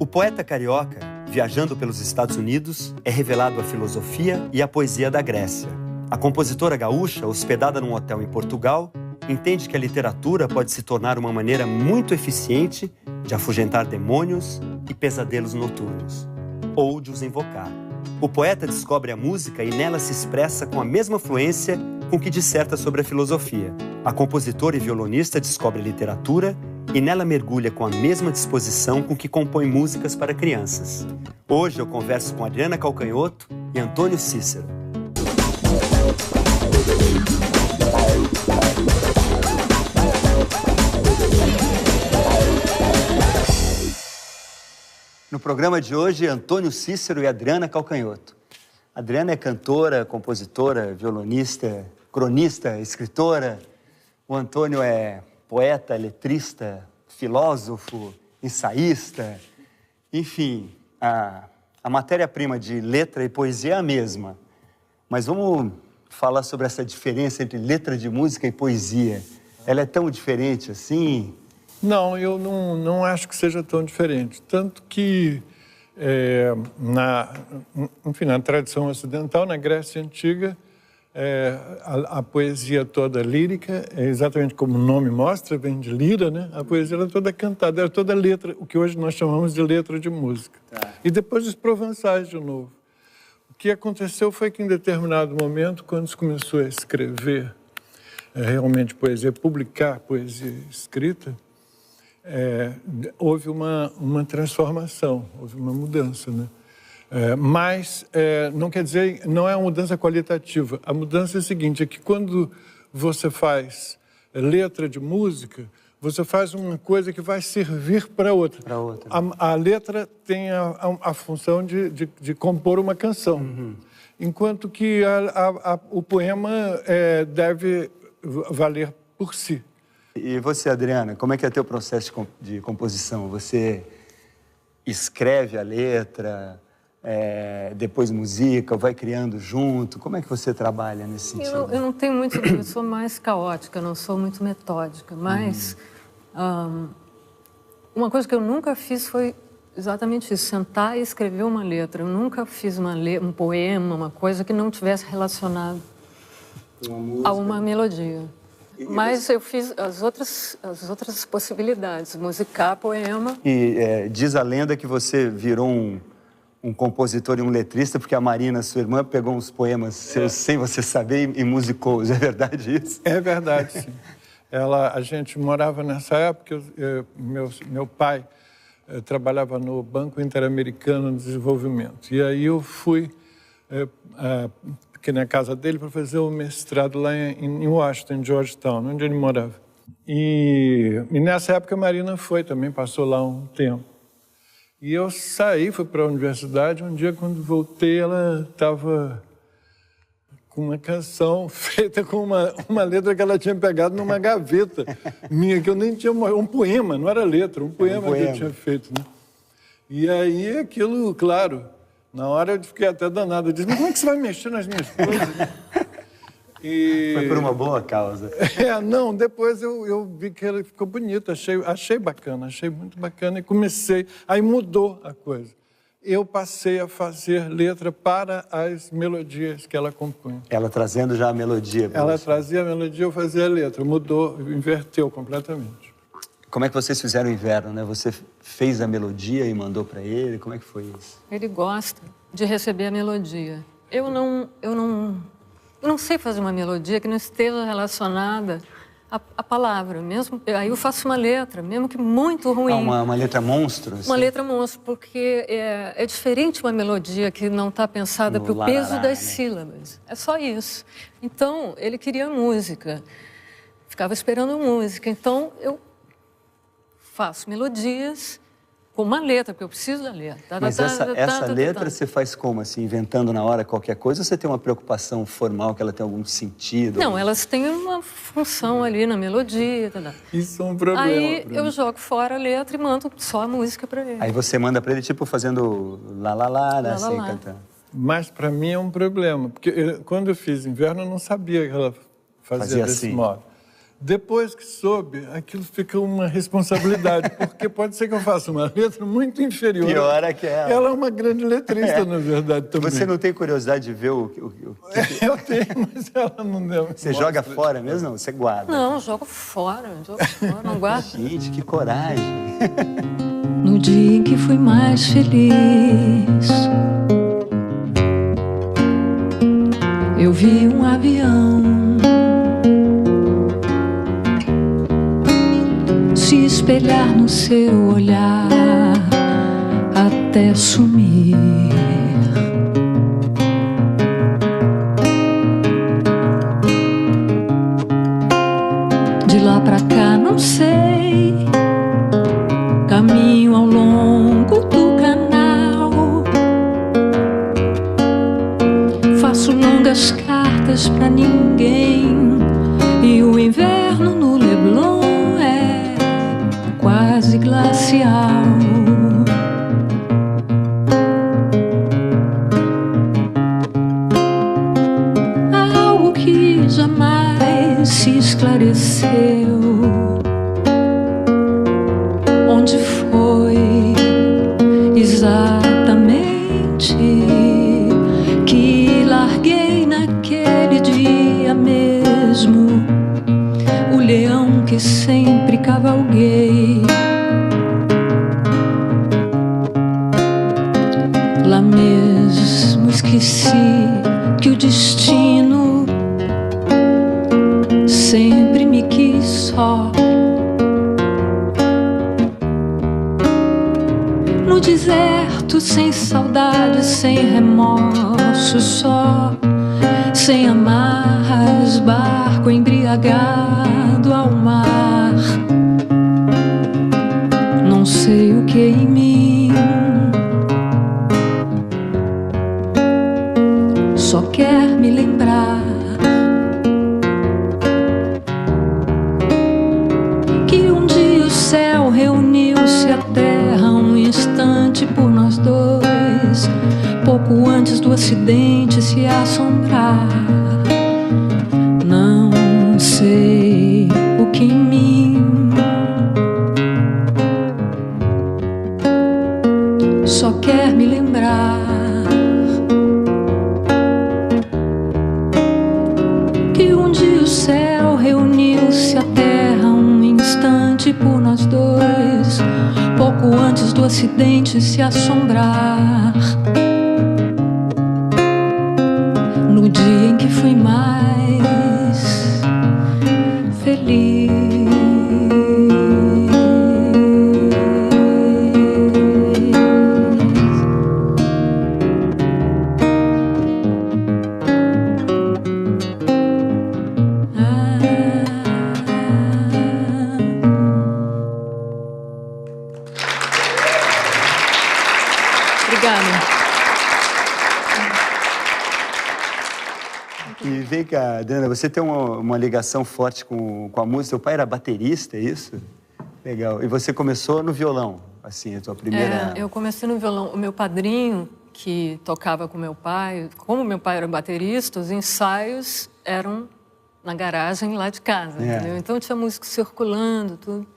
O poeta carioca, viajando pelos Estados Unidos, é revelado a filosofia e a poesia da Grécia. A compositora gaúcha, hospedada num hotel em Portugal, entende que a literatura pode se tornar uma maneira muito eficiente de afugentar demônios e pesadelos noturnos, ou de os invocar. O poeta descobre a música e nela se expressa com a mesma fluência com que disserta sobre a filosofia. A compositora e violonista descobre a literatura e nela mergulha com a mesma disposição com que compõe músicas para crianças. Hoje eu converso com Adriana Calcanhoto e Antônio Cícero. No programa de hoje, Antônio Cícero e Adriana Calcanhoto. Adriana é cantora, compositora, violonista, cronista, escritora. O Antônio é poeta, letrista, filósofo, ensaísta. Enfim, a matéria-prima de letra e poesia é a mesma. Mas vamos falar sobre essa diferença entre letra de música e poesia. Ela é tão diferente assim? Não, eu não acho que seja tão diferente. Tanto que, na tradição ocidental, na Grécia Antiga, a poesia toda lírica, exatamente como o nome mostra, vem de lira, né? A poesia era toda cantada, era toda letra, o que hoje nós chamamos de letra de música. Tá. E depois os provençais, de novo. O que aconteceu foi que, em determinado momento, quando se começou a escrever realmente poesia, publicar poesia escrita, houve uma transformação, houve uma mudança, né? Mas não quer dizer, não é uma mudança qualitativa. A mudança é a seguinte, é que quando você faz letra de música, você faz uma coisa que vai servir para outra. A letra tem a função de compor uma canção, enquanto que o poema deve valer por si. E você, Adriana, como é que é teu processo de composição? Você escreve a letra, depois musica, vai criando junto? Como é que você trabalha nesse sentido? Eu não tenho muito... Eu sou mais caótica, não sou muito metódica, mas uma coisa que eu nunca fiz foi exatamente isso, sentar e escrever uma letra. Eu nunca fiz um poema, uma coisa que não tivesse relacionado a uma melodia. Mas eu fiz as outras possibilidades, musicar, poema. E diz a lenda que você virou um compositor e um letrista, porque a Marina, sua irmã, pegou uns poemas seus sem você saber e musicou. É verdade isso? É verdade, sim. A gente morava nessa época, meu pai trabalhava no Banco Interamericano de Desenvolvimento. E aí eu fui na casa dele para fazer o mestrado lá em Washington, em Georgetown, onde ele morava. E nessa época a Marina foi também, passou lá um tempo. E eu saí, fui para a universidade, um dia quando voltei ela estava com uma canção feita com uma letra que ela tinha pegado numa gaveta minha, que eu nem tinha... Um poema, não era letra, um poema que eu tinha feito, né? E aí aquilo, claro... Na hora eu fiquei até danado. Eu disse, mas como é que você vai mexer nas minhas coisas? Foi por uma boa causa. Não, depois eu vi que ela ficou bonita, achei bacana, achei muito bacana e comecei, aí mudou a coisa. Eu passei a fazer letra para as melodias que ela compunha. Ela trazendo já a melodia. Ela trazia a melodia, eu fazia a letra, mudou, inverteu completamente. Como é que vocês fizeram o Inverno, né? Você fez a melodia e mandou para ele? Como é que foi isso? Ele gosta de receber a melodia. Eu não sei fazer uma melodia que não esteja relacionada à palavra. Mesmo, aí eu faço uma letra, mesmo que muito ruim. Uma letra monstro? Assim? Uma letra monstro, porque é diferente uma melodia que não está pensada para o peso das sílabas. É só isso. Então, ele queria música. Ficava esperando música. Então, eu faço melodias com uma letra, porque eu preciso da letra. Mas essa letra você faz como, assim, inventando na hora qualquer coisa, ou você tem uma preocupação formal, que ela tem algum sentido? Não, elas têm uma função ali na melodia. Isso é um problema. Aí eu jogo fora a letra e mando só a música para ele. Aí você manda para ele, tipo, fazendo lá, né, assim, cantando. Mas para mim é um problema, porque quando eu fiz Inverno, eu não sabia que ela fazia desse assim. modo. Depois que soube, aquilo fica uma responsabilidade, porque pode ser que eu faça uma letra muito inferior. Pior é que ela. Ela é uma grande letrista, na verdade, também. Você não tem curiosidade de ver o Eu tenho, mas ela não deu. Você joga fora mesmo? Não, você guarda. Não, jogo fora, não guardo. Gente, que coragem. No dia em que fui mais feliz, eu vi um avião se espelhar no seu olhar até sumir. De lá pra cá não sei, caminho ao longo do canal, faço longas cartas pra ninguém, e o inverno no Leblon é quase glacial. Há algo que jamais se esclareceu. Onde foi exatamente que larguei naquele dia mesmo o leão que sempre cavalguei? Lá mesmo esqueci que o destino sempre me quis só. No deserto, sem saudade, sem remorso, só, sem amarras, barco embriagado ao mar. Não sei o que em mim só quer me lembrar que um dia o céu reuniu-se à terra um instante por nós dois, pouco antes do acidente se assombrar. Não sei o que em mim só quer me lembrar que um dia o céu reuniu-se à terra um instante por nós dois, pouco antes do acidente se assombrar. No dia em que fui mais feliz. E vem cá, Adriana, você tem uma ligação forte com a música. Seu pai era baterista, é isso? Legal. E você começou no violão, assim, a tua primeira... Eu comecei no violão. O meu padrinho, que tocava com meu pai, como meu pai era baterista, os ensaios eram na garagem lá de casa, entendeu? Então tinha música circulando, tudo.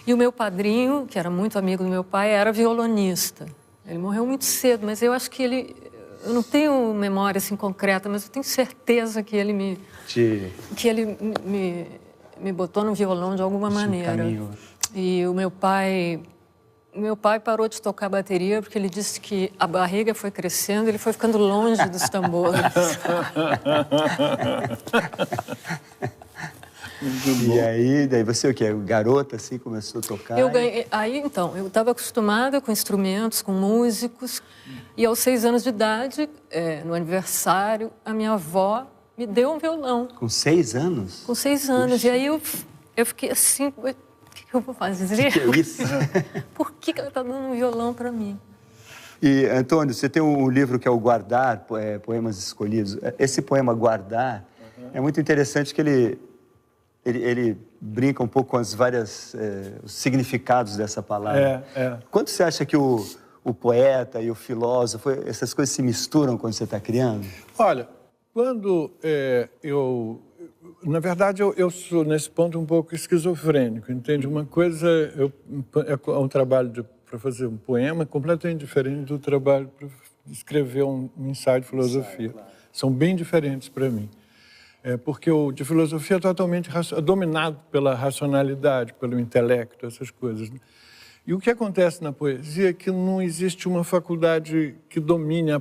E o meu padrinho, que era muito amigo do meu pai, era violonista. Ele morreu muito cedo, mas eu acho que ele... Eu não tenho memória assim concreta, mas eu tenho certeza que ele me botou no violão de alguma maneira. E o meu pai parou de tocar bateria porque ele disse que a barriga foi crescendo, ele foi ficando longe dos tambores. E aí, daí você o quê? Garota, assim, começou a tocar? Aí, então, eu estava acostumada com instrumentos, com músicos, e aos 6 anos de idade, no aniversário, a minha avó me deu um violão. Com 6 anos? Com 6 anos. Puxa. E aí eu fiquei assim, o que eu vou fazer? Que é isso? Por que ela está dando um violão para mim? E, Antônio, você tem um livro que é o Guardar, Poemas Escolhidos. Esse poema Guardar é muito interessante que ele brinca um pouco com as várias os significados dessa palavra. Quanto você acha que o poeta e o filósofo, essas coisas se misturam quando você está criando? Olha, quando eu Na verdade, eu sou, nesse ponto, um pouco esquizofrênico, entende? Uma coisa é um trabalho para fazer um poema completamente diferente do trabalho para escrever um ensaio de filosofia. Claro. São bem diferentes para mim. Porque o de filosofia é totalmente dominado pela racionalidade, pelo intelecto, essas coisas. E o que acontece na poesia é que não existe uma faculdade que domine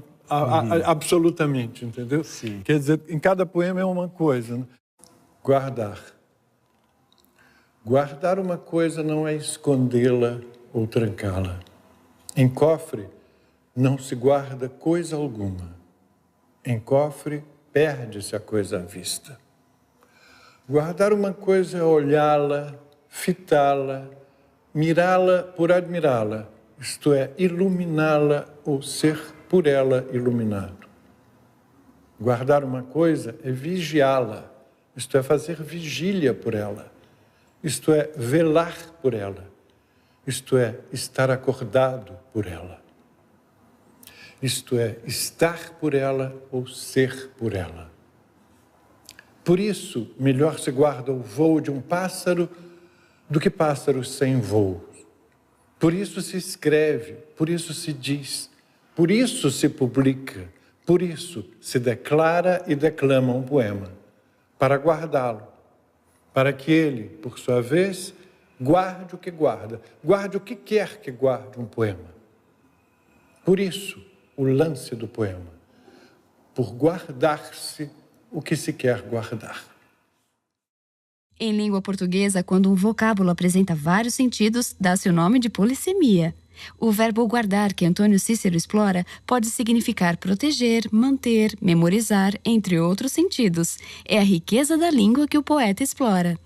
absolutamente, entendeu? Sim. Quer dizer, em cada poema é uma coisa, né? Guardar. Guardar uma coisa não é escondê-la ou trancá-la. Em cofre não se guarda coisa alguma. Em cofre perde-se a coisa à vista. Guardar uma coisa é olhá-la, fitá-la, mirá-la por admirá-la, isto é, iluminá-la ou ser por ela iluminado. Guardar uma coisa é vigiá-la, isto é, fazer vigília por ela, isto é, velar por ela, isto é, estar acordado por ela, isto é, estar por ela ou ser por ela. Por isso, melhor se guarda o voo de um pássaro do que pássaros sem voo. Por isso se escreve, por isso se diz, por isso se publica, por isso se declara e declama um poema, para guardá-lo, para que ele, por sua vez, guarde o que guarda, guarde o que quer que guarde um poema. Por isso, o lance do poema, por guardar-se o que se quer guardar. Em língua portuguesa, quando um vocábulo apresenta vários sentidos, dá-se o nome de polissemia. O verbo guardar, que Antônio Cícero explora, pode significar proteger, manter, memorizar, entre outros sentidos. É a riqueza da língua que o poeta explora.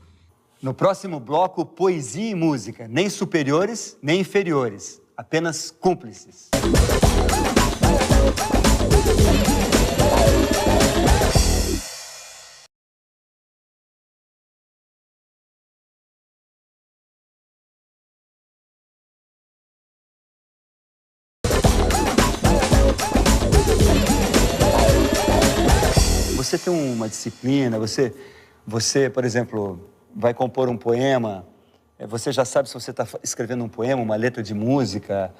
No próximo bloco, poesia e música. Nem superiores, nem inferiores. Apenas cúmplices. Você tem uma disciplina, você, por exemplo, vai compor um poema, você já sabe se você está escrevendo um poema, uma letra de música,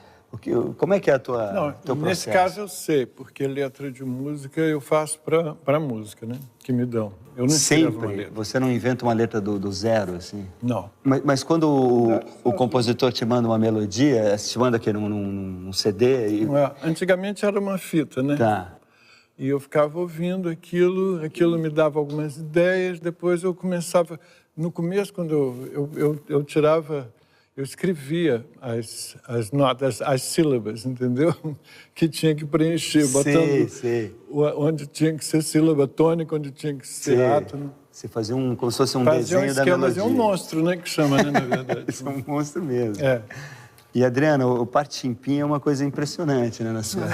como é que é teu processo? Nesse caso eu sei, porque letra de música eu faço para música, né? Que me dão. Eu não escrevo uma letra. Você não inventa uma letra do zero, assim? Não. Mas quando o compositor te manda uma melodia, te manda aqui num CD? Antigamente era uma fita, né? Tá. E eu ficava ouvindo aquilo me dava algumas ideias, depois eu começava... No começo, quando eu tirava... Eu escrevia as notas, as sílabas, entendeu? Que tinha que preencher, botando onde tinha que ser sílaba tônica, onde tinha que ser átono. Você fazia como se fosse um desenho da melodia. Fazia um monstro, né, que chama, né, na verdade. Isso é um monstro mesmo. É. E, Adriana, o Partimpim é uma coisa impressionante, né, na sua...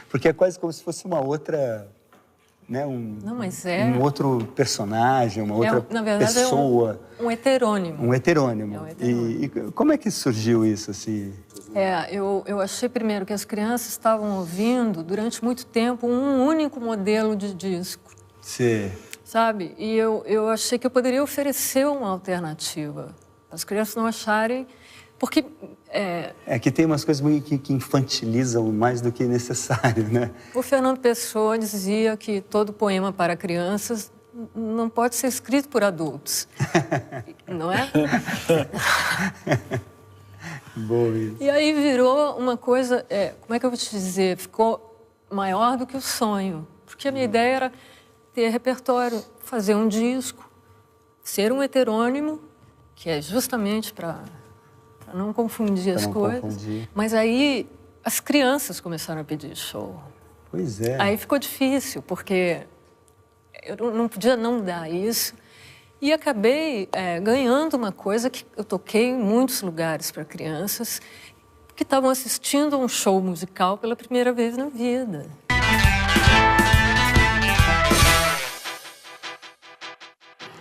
Porque é quase como se fosse uma outra... Né, um outro personagem, uma outra na verdade, pessoa. É um heterônimo. Um heterônimo. É um heterônimo. E como é que surgiu isso, assim? Eu achei primeiro que as crianças estavam ouvindo, durante muito tempo, um único modelo de disco. Sim. Sabe? E eu achei que eu poderia oferecer uma alternativa. As crianças não acharem... Porque... que tem umas coisas que infantilizam mais do que necessário, né? O Fernando Pessoa dizia que todo poema para crianças não pode ser escrito por adultos. Não é? Boa isso. E aí virou uma coisa... como é que eu vou te dizer? Ficou maior do que o sonho. Porque a minha ideia era ter repertório, fazer um disco, ser um heterônimo, que é justamente para não confundir as coisas. Mas aí as crianças começaram a pedir show. Pois é. Aí ficou difícil, porque eu não podia não dar isso. E acabei ganhando uma coisa que eu toquei em muitos lugares para crianças que estavam assistindo a um show musical pela primeira vez na vida.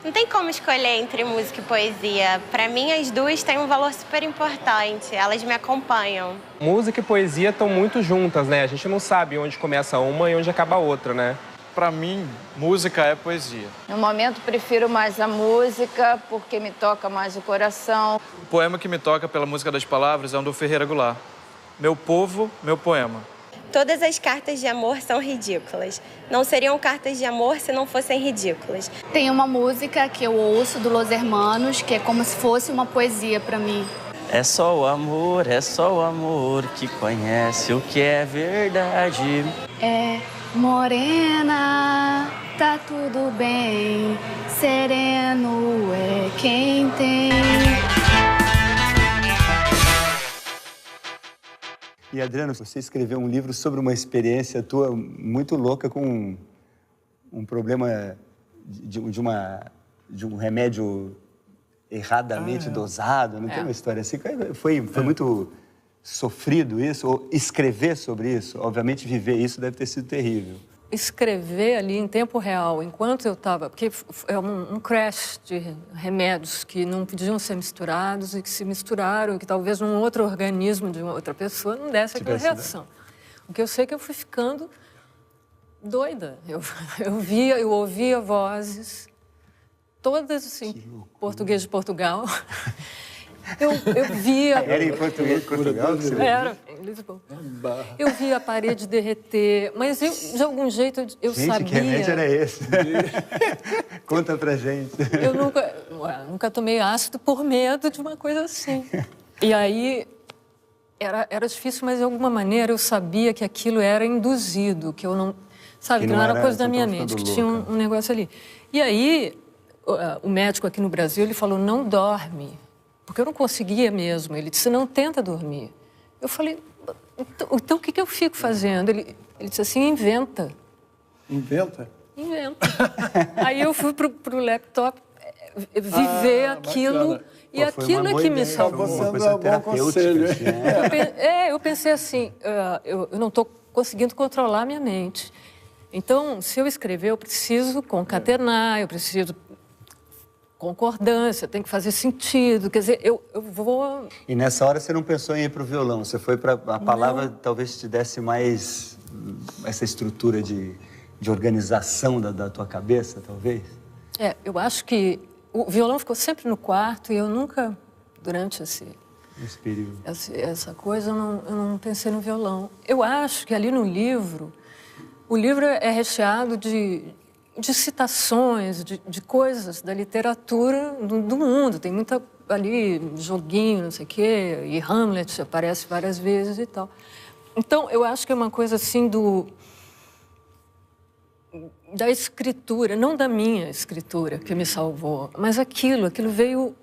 Não tem como escolher entre música e poesia. Para mim, as duas têm um valor super importante. Elas me acompanham. Música e poesia estão muito juntas, né? A gente não sabe onde começa uma e onde acaba a outra, né? para mim, música é poesia. No momento, prefiro mais a música, porque me toca mais o coração. O poema que me toca pela música das palavras é um do Ferreira Goulart. Meu povo, meu poema. Todas as cartas de amor são ridículas. Não seriam cartas de amor se não fossem ridículas. Tem uma música que eu ouço do Los Hermanos, que é como se fosse uma poesia para mim. É só o amor que conhece o que é verdade. É morena, tá tudo bem, sereno é quem tem. E, Adriano, você escreveu um livro sobre uma experiência tua muito louca com um problema de um remédio erradamente dosado. Não tem uma história assim? Foi muito sofrido isso? Ou escrever sobre isso? Obviamente, viver isso deve ter sido terrível. Escrever ali em tempo real, enquanto eu estava... Porque é um crash de remédios que não podiam ser misturados e que se misturaram, e que talvez um outro organismo de uma outra pessoa não desse aquela reação. O que eu sei é que eu fui ficando doida. Eu ouvia vozes, todas assim, português de Portugal. Eu via... Era em português de Portugal? Era, em Lisboa. Eu via a parede derreter, mas eu, de algum jeito eu sabia... Gente, que remédio era esse? Conta pra gente. Eu nunca tomei ácido por medo de uma coisa assim. E aí, era difícil, mas de alguma maneira eu sabia que aquilo era induzido, que eu não... Sabe, que não era coisa da minha mente, que tinha um negócio ali. E aí, o médico aqui no Brasil, ele falou, não dorme. Porque eu não conseguia mesmo. Ele disse, não tenta dormir. Eu falei, então o que eu fico fazendo? Ele disse assim, inventa. Inventa? Inventa. Aí eu fui pro laptop viver aquilo. Bacana. E aquilo é que me salvou. Você deu um bom conselho. Eu pensei assim, eu não estou conseguindo controlar minha mente. Então, se eu escrever, eu preciso concatenar, eu preciso... concordância, tem que fazer sentido, quer dizer, eu vou... E nessa hora você não pensou em ir para o violão, você foi para... A palavra talvez te desse mais essa estrutura de organização da tua cabeça, talvez? Eu acho que o violão ficou sempre no quarto e eu nunca, durante esse período, essa coisa, eu não pensei no violão. Eu acho que ali no livro, o livro é recheado de citações, de coisas da literatura do mundo. Tem muita ali, joguinho, não sei o quê, e Hamlet aparece várias vezes e tal. Então, eu acho que é uma coisa assim da escritura, não da minha escritura que me salvou, mas aquilo veio...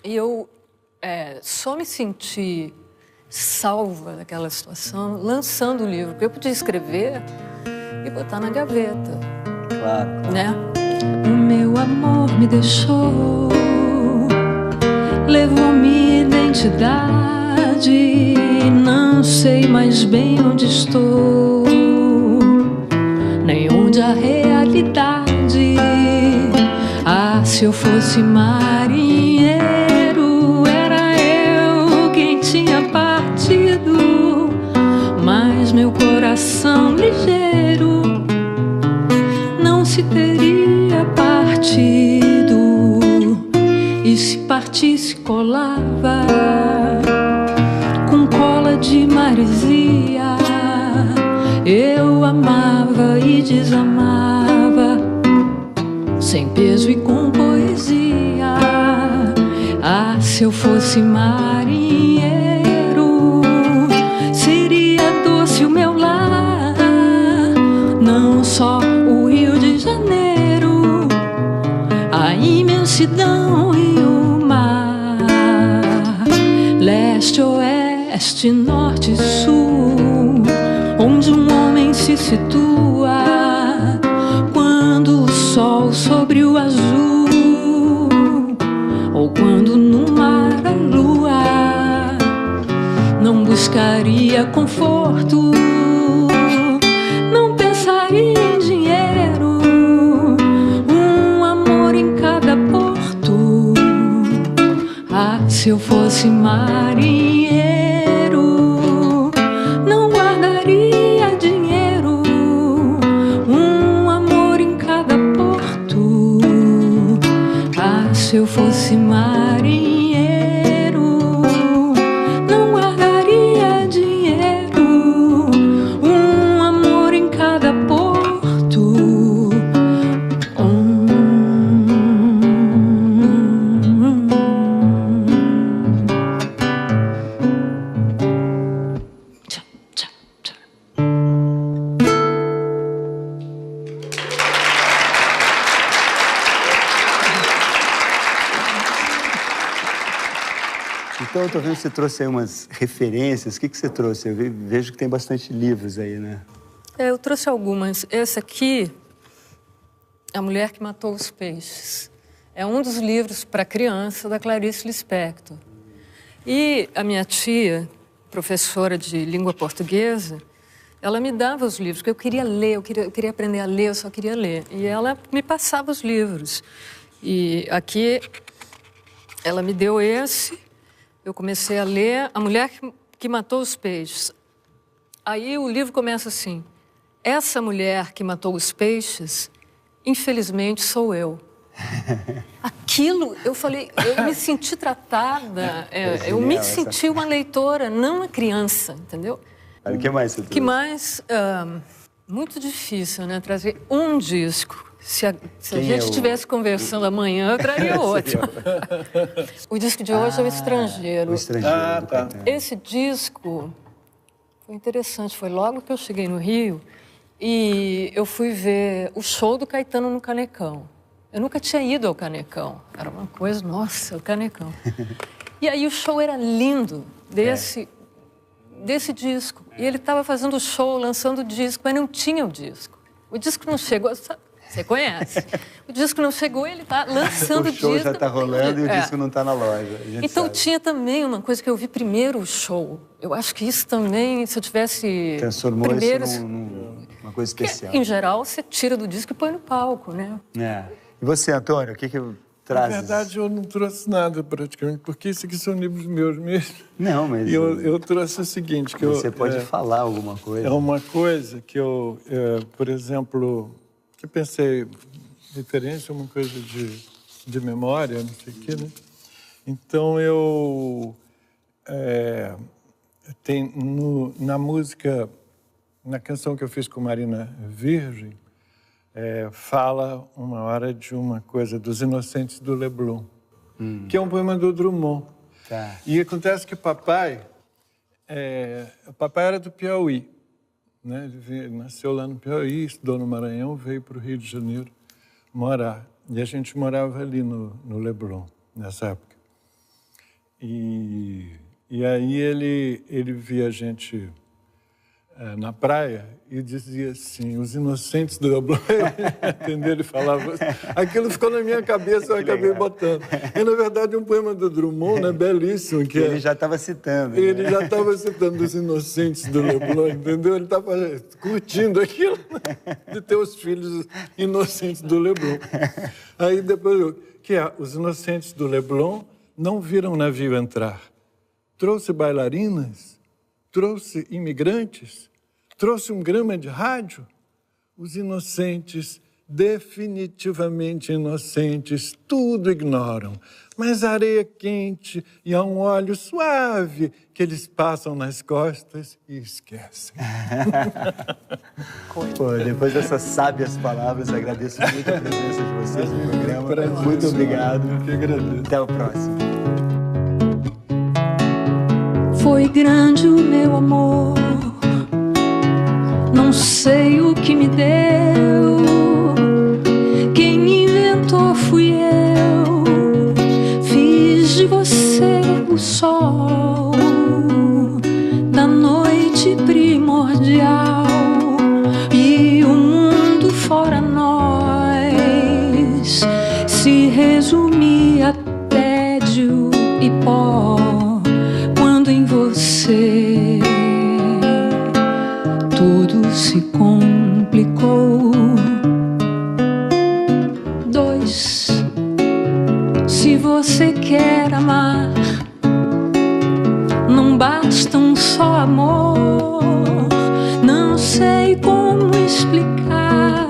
E eu só me senti salva daquela situação lançando o livro, porque eu podia escrever e botar na gaveta. Claro. Né? O meu amor me deixou, levou minha identidade, não sei mais bem onde estou, nem onde a realidade. Ah, se eu fosse marinheiro, era eu quem tinha partido, mas meu coração ligeiro não se teria partido, e se partisse colava com cola de maresia. Eu amava e desamava, sem peso e com poesia. Ah, se eu fosse marinheiro, seria doce o meu lar, não só o Rio de Janeiro, a imensidão e o mar, leste, oeste, norte e sul, onde um homem se situa quando o sol sobre o azul, ou quando no mar a lua não buscaria conforto, não pensaria em dinheiro, um amor em cada porto. Ah, se eu fosse marinheiro, não guardaria dinheiro, tô vendo que você trouxe aí umas referências. O que você trouxe? Eu vejo que tem bastante livros aí, né? Eu trouxe algumas. Esse aqui, A Mulher que Matou os Peixes. É um dos livros para criança da Clarice Lispector. E a minha tia, professora de língua portuguesa, ela me dava os livros, porque eu queria ler, eu queria aprender a ler, eu só queria ler. E ela me passava os livros. E aqui, ela me deu esse, eu comecei a ler A Mulher que Matou os Peixes. Aí o livro começa assim: essa mulher que matou os peixes, infelizmente sou eu. Aquilo, eu falei, eu me senti tratada, eu me senti uma leitora, não uma criança, entendeu? O que mais você trouxe? O que mais? Muito difícil, né? Trazer um disco. Se a gente estivesse conversando amanhã, eu traria outro. O disco de hoje é O Estrangeiro. O Estrangeiro. Tá. Esse disco foi interessante. Foi logo que eu cheguei no Rio e eu fui ver o show do Caetano no Canecão. Eu nunca tinha ido ao Canecão. Era uma coisa, nossa, o Canecão. E aí o show era lindo desse disco. E ele estava fazendo o show, lançando o disco, mas não tinha o disco. O disco não chegou, você conhece. O disco não chegou, ele está lançando o disco. O show já está rolando e o disco não está na loja. Então tinha também uma coisa que eu vi primeiro o show. Eu acho que isso também, se eu tivesse... Transformou primeiro, isso numa coisa especial. Em geral, você tira do disco e põe no palco, né? E você, Antônio, o que traz? Na verdade, eu não trouxe nada praticamente, porque isso aqui são livros meus mesmo. Não, mas... E eu trouxe o seguinte, que você pode falar alguma coisa. É uma coisa que eu, por exemplo, que eu pensei, referência a uma coisa de memória, não sei o quê, né? Então, eu tenho na música, na canção que eu fiz com Marina Virgem, fala uma hora de uma coisa dos Inocentes do Leblon, que é um poema do Drummond. Tá. E acontece que o papai era do Piauí, né? Ele nasceu lá no Piauí, estudou no Maranhão, veio para o Rio de Janeiro morar. E a gente morava ali no Leblon, nessa época. E aí ele via a gente na praia e dizia assim, os inocentes do Leblon, entendeu? Ele falava assim. Aquilo ficou na minha cabeça, eu acabei botando. E, na verdade, um poema do Drummond, né, belíssimo. Que ele já estava citando. Ele já estava citando os inocentes do Leblon, entendeu? Ele estava curtindo aquilo, de ter os filhos inocentes do Leblon. Aí depois, os inocentes do Leblon não viram o navio entrar. Trouxe bailarinas, trouxe imigrantes, trouxe um grama de rádio. Os inocentes, definitivamente inocentes, tudo ignoram. Mas a areia quente e há um óleo suave que eles passam nas costas e esquecem. Pô, depois dessas sábias palavras, agradeço muito a presença de vocês no programa. Muito obrigado. Eu que agradeço. Até o próximo. Foi grande o meu amor, não sei o que me deu. Quem inventou fui eu, fiz de você o sol da noite primordial e o mundo fora nós se resumia a tédio e pó. Em você tudo se complicou. 2. Se você quer amar, não basta um só amor. Não sei como explicar.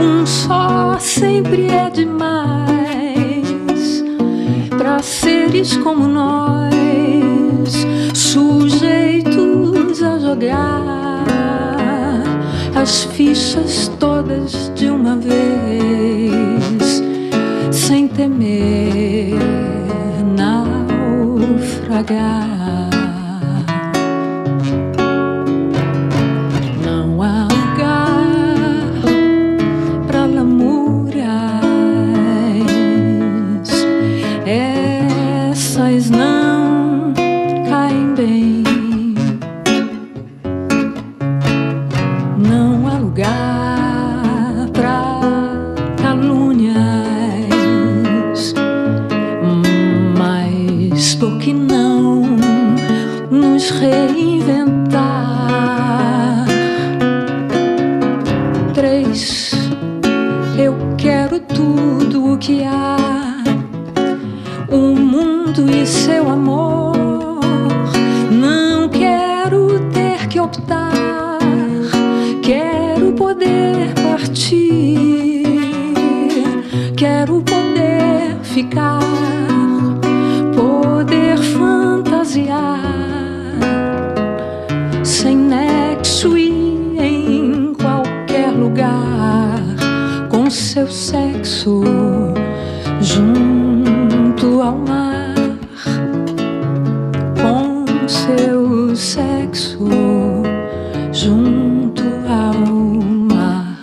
Um só sempre é demais para seres como nós, sujeitos a jogar as fichas todas de uma vez, sem temer naufragar. Não há lugar para lamúrias, essas não inventar. 3, eu quero tudo o que há, o mundo e seu amor. Não quero ter que optar, quero poder partir, quero poder ficar, poder fantasiar, sem nexo e em qualquer lugar, com seu sexo junto ao mar, com seu sexo junto ao mar.